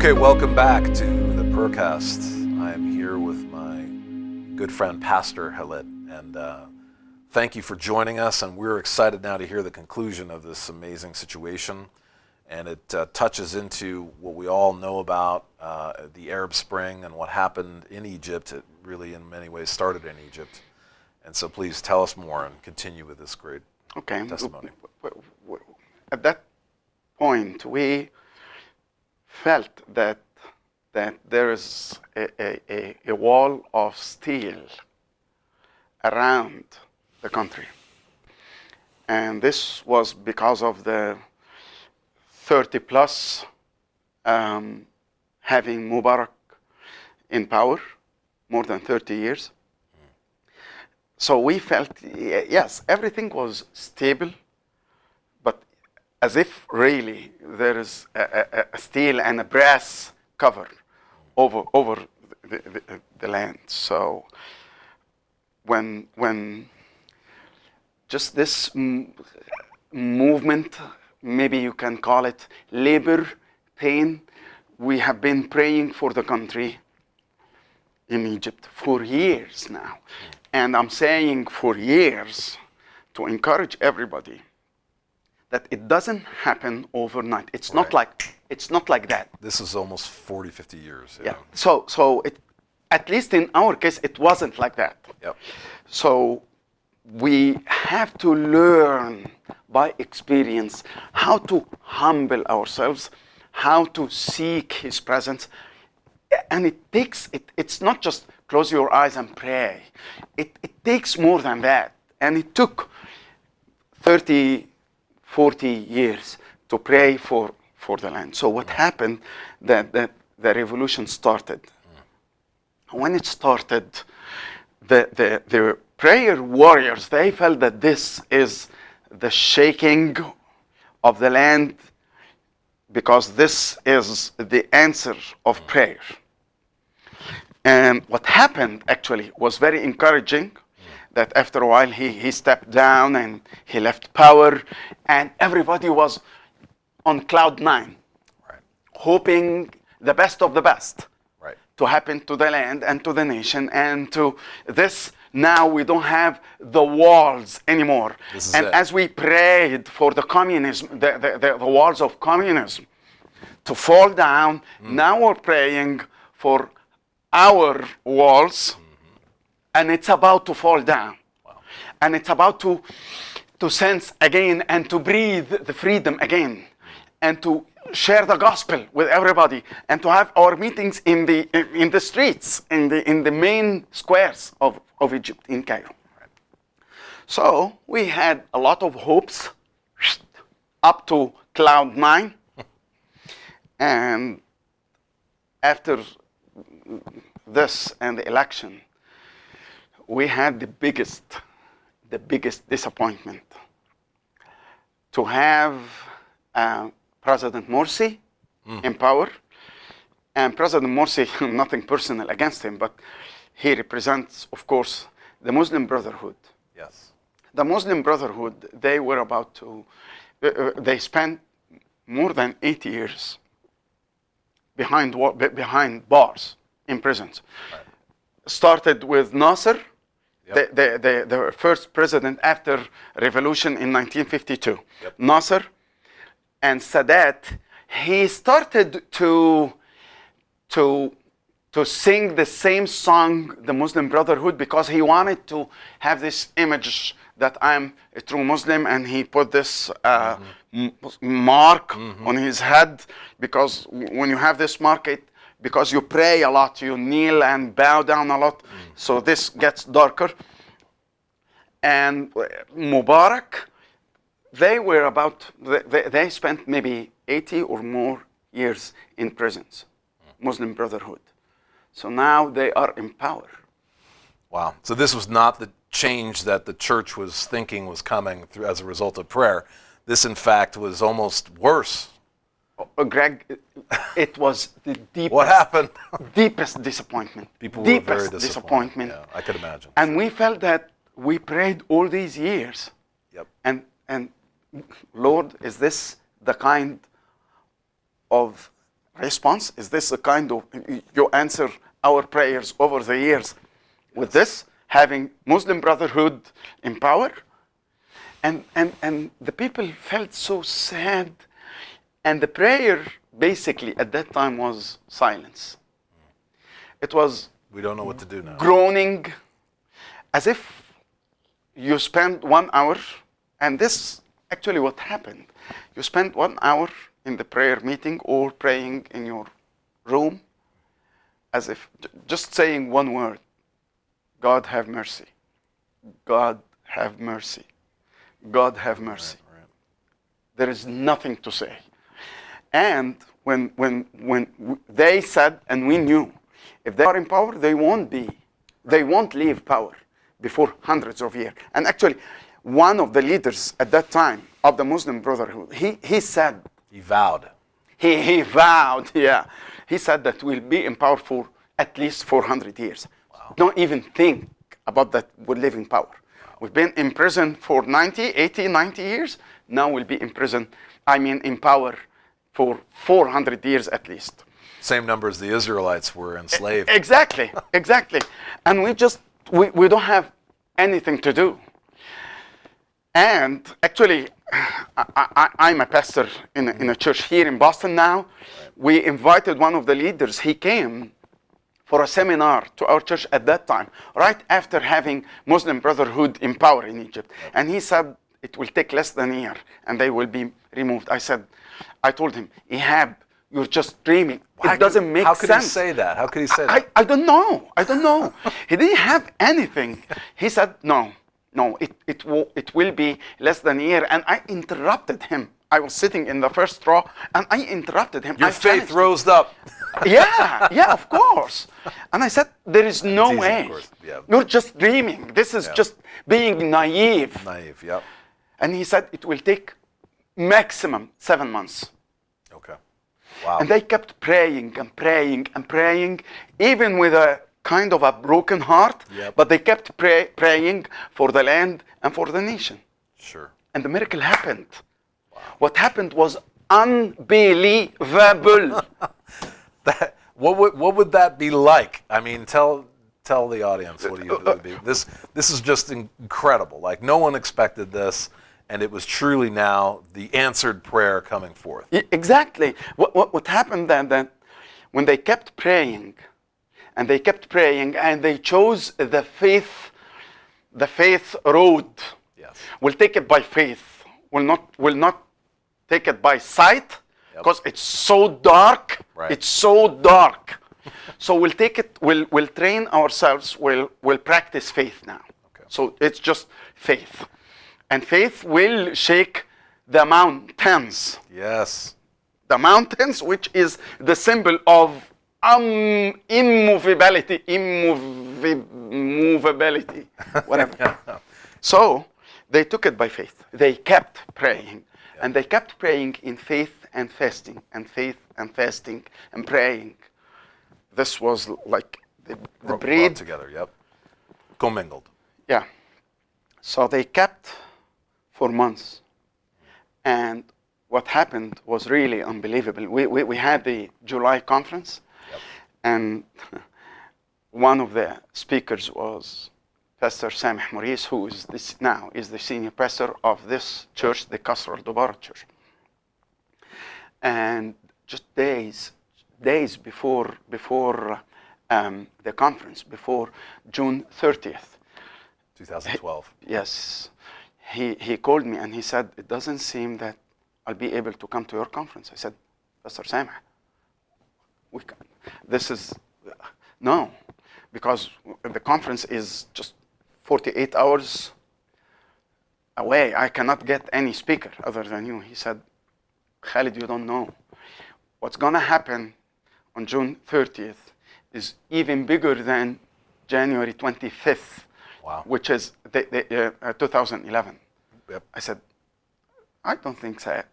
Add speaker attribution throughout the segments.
Speaker 1: Okay, welcome back to the Percast. I am here with my good friend Pastor Halit, and thank you for joining us. And we're excited now to hear the conclusion of this amazing situation. And it touches into what we all know about the Arab Spring and what happened in Egypt. It really, in many ways, started in Egypt. And so, please tell us more and continue with this great testimony.
Speaker 2: At that point, we felt that there is a wall of steel around the country. And this was because of the 30 plus having Mubarak in power, more than 30 years. So we felt, yes, everything was stable, but as if really there is a steel and a brass cover over the land. So when just this movement, maybe you can call it labor pain, we have been praying for the country in Egypt for years now. And I'm saying for years to encourage everybody that it doesn't happen overnight. It's not like that.
Speaker 1: This is almost 40, 50 years.
Speaker 2: Yeah. So it, at least in our case, it wasn't like that.
Speaker 1: Yep.
Speaker 2: So we have to learn by experience how to humble ourselves, how to seek His presence. And it takes, it's not just close your eyes and pray. It takes more than that. And it took 30, 40 years to pray for the land. So what happened, that the revolution started. When it started, the prayer warriors, they felt that this is the shaking of the land because this is the answer of prayer. And what happened actually was very encouraging, that after a while he stepped down and he left power, and everybody was on cloud nine,
Speaker 1: Right.
Speaker 2: hoping the best of the best
Speaker 1: Right.
Speaker 2: to happen to the land and to the nation and to this. Now we don't have the walls anymore. And
Speaker 1: it.
Speaker 2: as we prayed for the communism, the walls of communism to fall down, now we're praying for our walls, and it's about to fall down.
Speaker 1: Wow.
Speaker 2: And it's about to sense again and to breathe the freedom again, and to share the gospel with everybody, and to have our meetings in the streets, in the main squares of Egypt, in Cairo.
Speaker 1: Right.
Speaker 2: So we had a lot of hopes up to cloud nine. And after this and the election, we had the biggest disappointment to have President Morsi in power. And President Morsi, nothing personal against him, but he represents, of course, the Muslim Brotherhood.
Speaker 1: Yes.
Speaker 2: The Muslim Brotherhood, they were about to, they spent more than 8 years behind bars in prisons.
Speaker 1: Right.
Speaker 2: Started with Nasser,
Speaker 1: Yep.
Speaker 2: the first president after revolution in 1952.
Speaker 1: Yep.
Speaker 2: Nasser and Sadat, he started to sing the same song, the Muslim Brotherhood, because he wanted to have this image that I'm a true Muslim, and he put this mark on his head, because when you have this mark, because you pray a lot, you kneel and bow down a lot, so this gets darker. And Mubarak, they spent maybe 80 or more years in prisons, Muslim Brotherhood. So now they are in power.
Speaker 1: Wow. So this was not the change that the church was thinking was coming through as a result of prayer. This, in fact, was almost worse.
Speaker 2: Greg, it was the deepest.
Speaker 1: What happened?
Speaker 2: Deepest disappointment.
Speaker 1: People were very disappointed. Yeah, I could imagine.
Speaker 2: And we felt that we prayed all these years.
Speaker 1: Yep.
Speaker 2: And Lord, is this the kind of response? Is this a kind of, you answer our prayers over the years with this, having Muslim Brotherhood in power? And the people felt so sad. And the prayer basically at that time was silence. It was
Speaker 1: We don't know what to do now.
Speaker 2: groaning, as if you spend 1 hour, and this actually what happened. You spent 1 hour in the prayer meeting or praying in your room, as if just saying one word: God have mercy. God have mercy. God have mercy.
Speaker 1: Right.
Speaker 2: There is nothing to say. And when they said, and we knew, if they are in power, they won't leave power before hundreds of years. And actually, one of the leaders at that time of the Muslim Brotherhood, he said,
Speaker 1: He vowed.
Speaker 2: he vowed, yeah. He said that we'll be in power for at least 400 years.
Speaker 1: Wow.
Speaker 2: Don't even think about that we're living power. Wow. We've been in prison for 90 years. Now we'll be in power for 400 years at least.
Speaker 1: Same number as the Israelites were enslaved.
Speaker 2: Exactly. And we don't have anything to do. And actually, I'm a pastor in a church here in Boston now. Right. We invited one of the leaders. He came for a seminar to our church at that time, right after having Muslim Brotherhood in power in Egypt. And he said it will take less than a year and they will be removed. I told him, Ihab, you're just dreaming. It doesn't make sense.
Speaker 1: How could he say that? How could he say that?
Speaker 2: I don't know. He didn't have anything. He said, no, it will be less than a year. And I interrupted him. I was sitting in the first row, and I interrupted him.
Speaker 1: Your faith rose up.
Speaker 2: Yeah, of course. And I said, there is no
Speaker 1: Easy,
Speaker 2: way.
Speaker 1: of course. Yeah.
Speaker 2: You're just dreaming. This is just being naive.
Speaker 1: Naive, yep.
Speaker 2: And he said, it will take maximum 7 months.
Speaker 1: Okay. Wow.
Speaker 2: And they kept praying and praying and praying, even with a kind of a broken heart.
Speaker 1: Yep.
Speaker 2: But they kept praying for the land and for the nation.
Speaker 1: Sure.
Speaker 2: And the miracle happened. Wow. What happened was unbelievable.
Speaker 1: What would that be like? I mean, tell the audience what it would be. This is just incredible. Like, no one expected this. And it was truly now the answered prayer coming forth.
Speaker 2: Exactly. What happened then, when they kept praying, and they chose the faith road.
Speaker 1: Yes.
Speaker 2: We'll take it by faith. We'll not take it by sight, because it's so dark.
Speaker 1: Right.
Speaker 2: It's so dark. So we'll take it. We'll train ourselves. We'll practice faith now.
Speaker 1: Okay.
Speaker 2: So it's just faith. And faith will shake the mountains.
Speaker 1: Yes.
Speaker 2: The mountains, which is the symbol of immovability, whatever. So they took it by faith. They kept praying. And they kept praying in faith and fasting, and faith and fasting and praying. This was like the breed
Speaker 1: together, yep. Commingled.
Speaker 2: Yeah. So they kept for months. And what happened was really unbelievable. We had the July conference, and one of the speakers was Pastor Sameh Maurice, who is now the senior pastor of this church, the Qasr al-Dubarat church. And just days before the conference, before June 30th,
Speaker 1: 2012.
Speaker 2: Yes. He called me and he said, it doesn't seem that I'll be able to come to your conference. I said, Pastor Sameh, no, because the conference is just 48 hours away. I cannot get any speaker other than you. He said, Khalid, you don't know. What's going to happen on June 30th is even bigger than January 25th.
Speaker 1: Wow.
Speaker 2: Which is 2011.
Speaker 1: Yep.
Speaker 2: I said, I don't think so.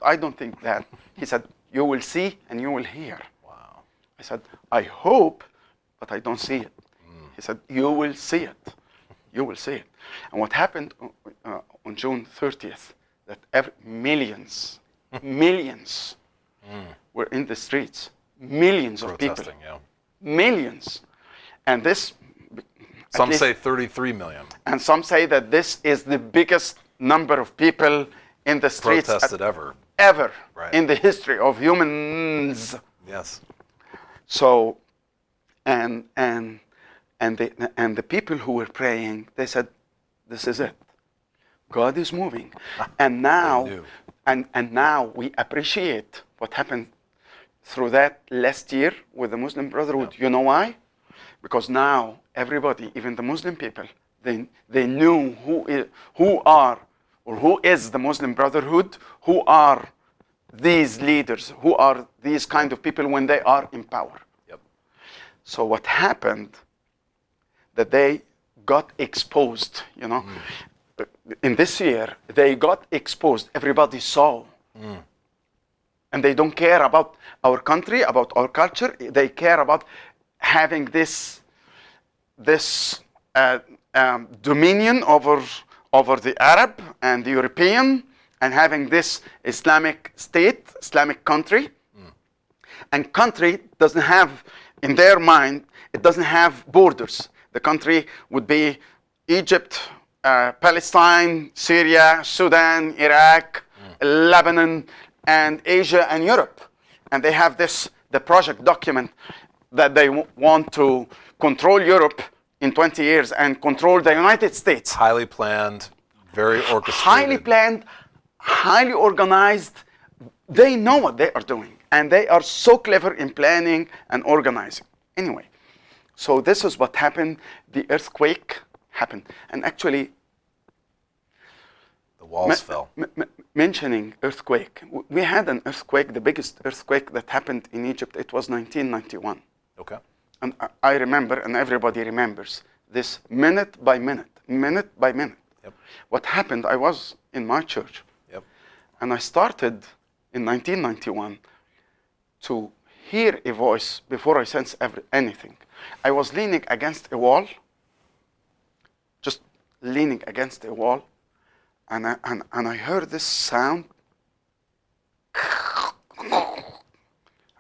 Speaker 2: I don't think that. He said, you will see and you will hear.
Speaker 1: Wow.
Speaker 2: I said, I hope, but I don't see it. He said, you will see it. You will see it. And what happened on June 30th, that millions were in the streets. millions of people.
Speaker 1: Protesting, yeah.
Speaker 2: Millions. And this, at
Speaker 1: Some
Speaker 2: least-
Speaker 1: say 33 million
Speaker 2: and some say that this is the biggest number of people in the streets
Speaker 1: protested ever.
Speaker 2: ever
Speaker 1: Right.
Speaker 2: in the history of humans.
Speaker 1: Yes.
Speaker 2: So, and the people who were praying, they said, "This is it. God is moving." And now,
Speaker 1: They knew.
Speaker 2: and now we appreciate what happened through that last year with the Muslim Brotherhood.
Speaker 1: Yeah.
Speaker 2: You know why? Because now everybody, even the Muslim people, they knew who is the Muslim Brotherhood, who are these leaders, who are these kind of people when they are in power.
Speaker 1: Yep.
Speaker 2: So what happened, that they got exposed, you know. In this year, they got exposed. Everybody saw. And they don't care about our country, about our culture. They care about having this dominion over the Arab and the European, and having this Islamic state, Islamic country. And country doesn't have, in their mind, it doesn't have borders. The country would be Egypt, Palestine, Syria, Sudan, Iraq, Lebanon, and Asia and Europe. And they have the project document that they want to control Europe in 20 years and control the United States.
Speaker 1: Highly planned, very orchestrated.
Speaker 2: Highly planned, highly organized. They know what they are doing. And they are so clever in planning and organizing. Anyway, so this is what happened. The earthquake happened. And actually,
Speaker 1: The walls fell.
Speaker 2: mentioning earthquake, we had an earthquake, the biggest earthquake that happened in Egypt. It was 1991.
Speaker 1: Okay.
Speaker 2: And I remember, and everybody remembers, this minute by minute.
Speaker 1: Yep.
Speaker 2: What happened, I was in my church.
Speaker 1: Yep.
Speaker 2: And I started in 1991 to hear a voice before I sensed anything. I was leaning against a wall, just leaning against a wall, and I heard this sound,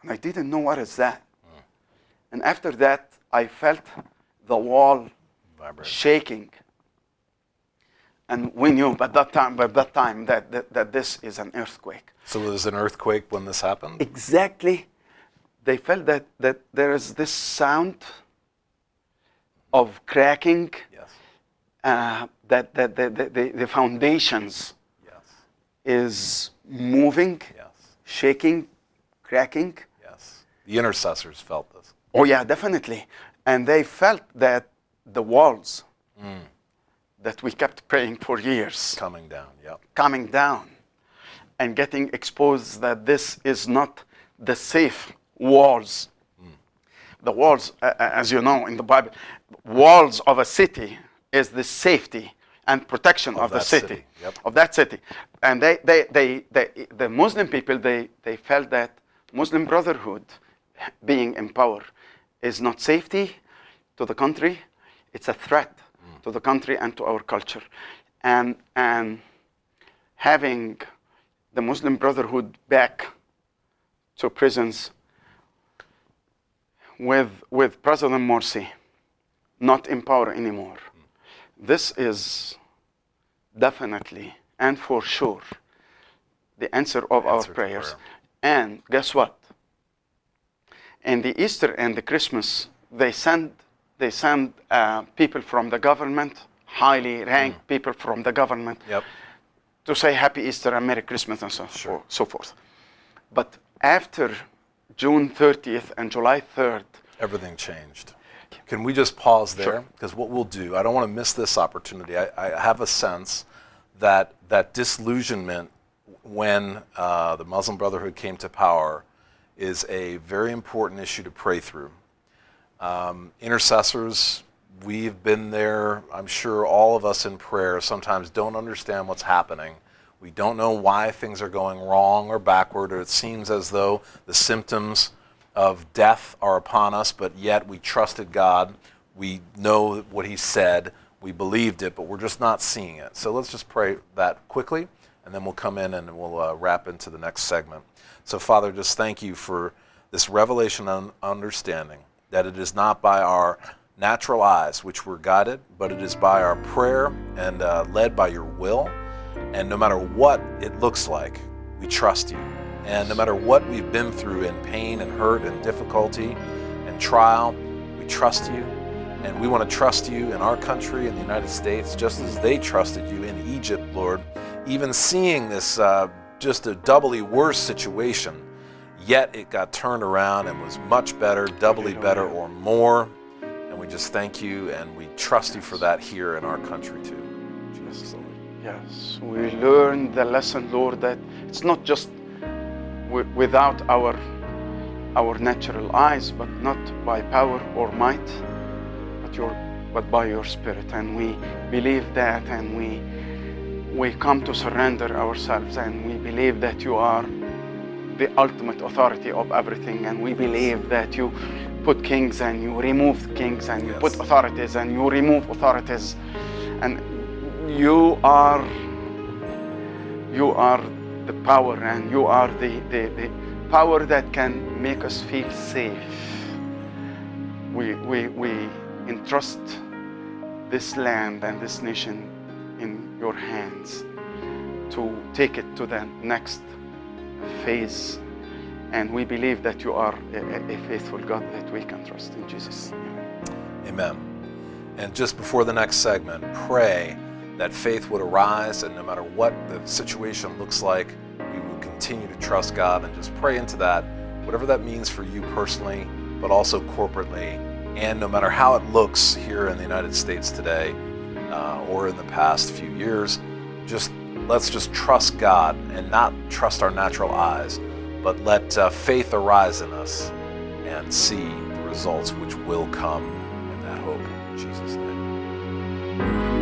Speaker 2: and I didn't know what is that. And after that, I felt the wall
Speaker 1: Vibrate.
Speaker 2: shaking. And we knew by that time that this is an earthquake.
Speaker 1: So there was an earthquake when this happened?
Speaker 2: Exactly. They felt that there is this sound of cracking,
Speaker 1: Yes.
Speaker 2: that the foundations
Speaker 1: Yes.
Speaker 2: is moving,
Speaker 1: Yes.
Speaker 2: shaking, cracking.
Speaker 1: Yes. The intercessors felt this.
Speaker 2: Oh yeah, definitely. And they felt that the walls that we kept praying for years
Speaker 1: Coming down. Yep.
Speaker 2: coming down and getting exposed, that this is not the safe walls. The walls, as you know in the Bible, walls of a city is the safety and protection of the
Speaker 1: that
Speaker 2: city,
Speaker 1: city. Yep.
Speaker 2: of that city. And the Muslim people, they felt that Muslim Brotherhood being in power is not safety to the country, it's a threat to the country and to our culture. And having the Muslim Brotherhood back to prisons with President Morsi not in power anymore. This is definitely and for sure the answer of our
Speaker 1: answer to
Speaker 2: prayers.
Speaker 1: prayer.
Speaker 2: And guess what? In the Easter and the Christmas, they send people from the government, highly ranked people from the government,
Speaker 1: Yep.
Speaker 2: to say Happy Easter and Merry Christmas and so forth. But after June 30th and July 3rd,
Speaker 1: Everything changed. Can we just pause there?
Speaker 2: Sure.
Speaker 1: Because what we'll do, I don't want to miss this opportunity. I have a sense that disillusionment when the Muslim Brotherhood came to power is a very important issue to pray through. Intercessors, we've been there. I'm sure all of us in prayer sometimes don't understand what's happening. We don't know why things are going wrong or backward, or it seems as though the symptoms of death are upon us, but yet we trusted God. We know what He said. We believed it, but we're just not seeing it. So let's just pray that quickly, and then we'll come in and we'll wrap into the next segment. So, Father, just thank you for this revelation and understanding that it is not by our natural eyes which we're guided, but it is by our prayer and led by your will. And no matter what it looks like, we trust you. And no matter what we've been through in pain and hurt and difficulty and trial, we trust you. And we want to trust you in our country, in the United States, just as they trusted you in Egypt, Lord. Even seeing this just a doubly worse situation, yet it got turned around and was much better, doubly better or more. And we just thank you and we trust you for that here in our country too. Jesus, Lord.
Speaker 2: Yes, we learn the lesson, Lord, that it's not just without our natural eyes, but not by power or might, but by your Spirit. And we believe that, and we come to surrender ourselves, and we believe that you are the ultimate authority of everything. And we believe that you put kings and you remove kings, and you put authorities and you remove authorities. And you are the power, and you are the power that can make us feel safe. We entrust this land and this nation in your hands to take it to the next phase. And we believe that you are a faithful God that we can trust, in Jesus' name.
Speaker 1: Amen. And just before the next segment, pray that faith would arise, and no matter what the situation looks like, we will continue to trust God, and just pray into that, whatever that means for you personally, but also corporately. And no matter how it looks here in the United States today, or in the past few years, let's just trust God and not trust our natural eyes, but let faith arise in us and see the results which will come in that hope. In Jesus' name.